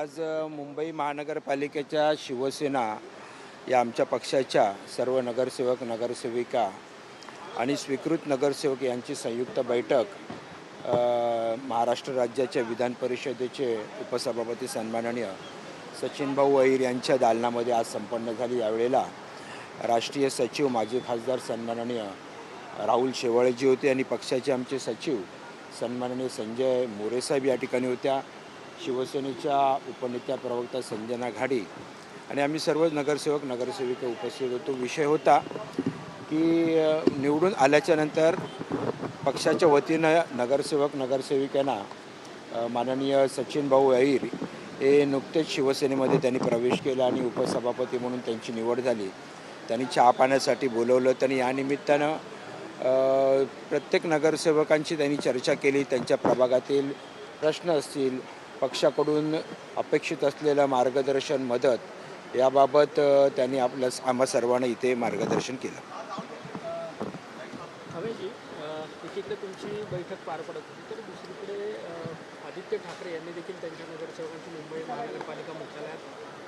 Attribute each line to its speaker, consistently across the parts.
Speaker 1: आज मुंबई महानगरपालिकेच्या शिवसेना या आमच्या पक्षाच्या सर्व नगरसेवक नगरसेविका आणि स्वीकृत नगरसेवक यांची संयुक्त बैठक महाराष्ट्र राज्याच्या विधान परिषदेचे उपसभापती सन्माननीय सचिनभाऊ अहिर यांच्या दालनामध्ये आज संपन्न झाली। यावेळेला राष्ट्रीय सचिव माजी खासदार सन्माननीय राहुल शेवाळेजी होते आणि पक्षाचे आमचे सचिव सन्माननीय संजय मोरेसाहेब या ठिकाणी होत्या। शिवसेनेच्या उपनेत्या प्रवक्ता संजना घाडी आणि आम्ही सर्व नगरसेवक नगरसेविका उपस्थित होतो। विषय होता की निवडून आल्याच्या नंतर पक्षाच्या वतीनं नगरसेवक नगरसेविकांना माननीय सचिनभाऊ अहिर हे नुकतेच शिवसेनेमध्ये त्यांनी प्रवेश केला आणि उपसभापती म्हणून त्यांची निवड झाली। त्यांनी चहा पाण्यासाठी बोलवलं। त्यांनी या निमित्तानं प्रत्येक नगरसेवकांची त्यांनी चर्चा केली। त्यांच्या प्रभागातील प्रश्न असतील, पक्षाकडून अपेक्षित असलेलं मार्गदर्शन मदत याबाबत त्यांनी आम्हा सर्वांना इथे मार्गदर्शन केलं।
Speaker 2: हवेजी एकीकडे तुमची बैठक पार पडत होती तर दुसरीकडे आदित्य ठाकरे यांनी देखील त्यांच्या नगरसेवकांची मुंबई महानगरपालिका मुख्यालयात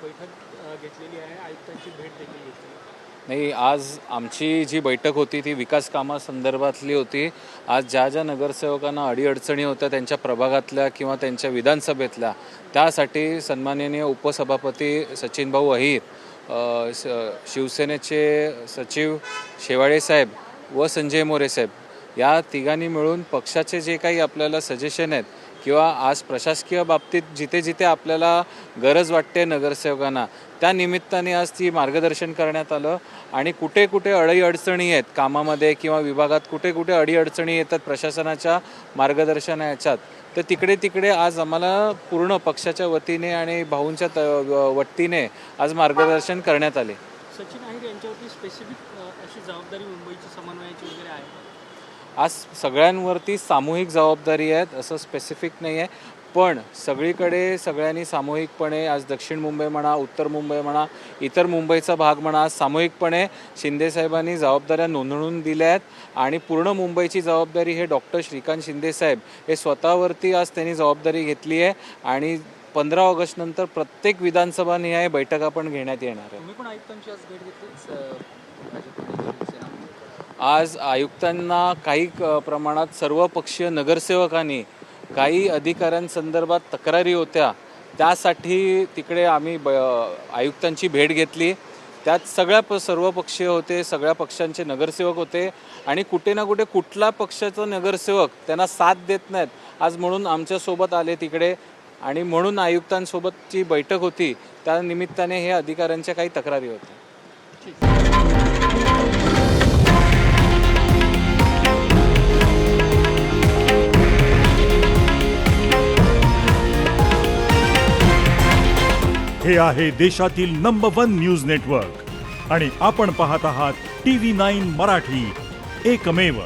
Speaker 2: बैठक घेतलेली आहे, आयुक्तांची भेट देखील घेतली।
Speaker 3: नाही, आज आमची जी बैठक होती ती विकास कामासंदर्भातली होती। आज ज्या ज्या नगरसेवकांना अडीअडचणी होत्या त्यांच्या प्रभागातल्या किंवा त्यांच्या विधानसभेतल्या, त्यासाठी सन्माननीय उपसभापती सचिनभाऊ अहिर, शिवसेनेचे सचिव शेवाळे साहेब व संजय मोरे साहेब या तिघांनी मिळून पक्षाचे जे काही आपल्याला सजेशन आहेत किंवा आज प्रशासकीय बाबतीत जिथे जिथे आपल्याला गरज वाटते नगरसेवकांना, त्या निमित्ताने आज ती मार्गदर्शन करण्यात आलं। आणि कुठे कुठे अडीअडचणी आहेत कामामध्ये किंवा विभागात, कुठे कुठे अडीअडचणी येतात प्रशासनाच्या मार्गदर्शनाच्यात, तर तिकडे तिकडे आज आम्हाला पूर्ण पक्षाच्या वतीने आणि भाऊंच्या वतीने आज मार्गदर्शन करण्यात आले।
Speaker 2: सचिन अहिर यांच्यावरती स्पेसिफिक अशी जबाबदारी मुंबईची समन्वयाची वगैरे आहे?
Speaker 3: आज सगळ्यांवरती सामूहिक जबाबदारी आहेत, असं स्पेसिफिक नाही आहे, पण सगळीकडे सगळ्यांनी सामूहिकपणे आज दक्षिण मुंबई म्हणा, उत्तर मुंबई म्हणा, इतर मुंबईचा भाग म्हणा, सामूहिकपणे शिंदेसाहेबांनी जबाबदाऱ्या नोंदवून दिल्या आहेत। आणि पूर्ण मुंबईची जबाबदारी हे डॉक्टर श्रीकांत शिंदेसाहेब हे स्वतःवरती आज त्यांनी जबाबदारी घेतली आहे। आणि 15 ऑगस्ट नंतर प्रत्येक विधानसभा निहाय बैठका पण घेण्यात येणार आहे।
Speaker 2: तुम्ही पण आयुक्तांची आज भेट घेतली?
Speaker 3: आज आयुक्तांना काही प्रमाणात सर्वपक्षीय नगरसेवकांनी काही अधिकाऱ्यांसंदर्भात तक्रारी होत्या, त्यासाठी तिकडे आम्ही आयुक्तांची भेट घेतली। त्यात सर्वपक्षीय होते, सगळ्या पक्षांचे नगरसेवक होते आणि कुठे ना कुठे कुठला पक्षाचा नगरसेवक त्यांना साथ देत नाहीत आज, म्हणून आमच्यासोबत आले तिकडे आणि म्हणून आयुक्तांसोबतची बैठक होती, त्या निमित्ताने हे अधिकाऱ्यांच्या काही तक्रारी होत्या।
Speaker 4: हे आहे देशातील नंबर 1 न्यूज नेटवर्क आणि आपण पाहत आहात TV9 मराठी, एकमेव।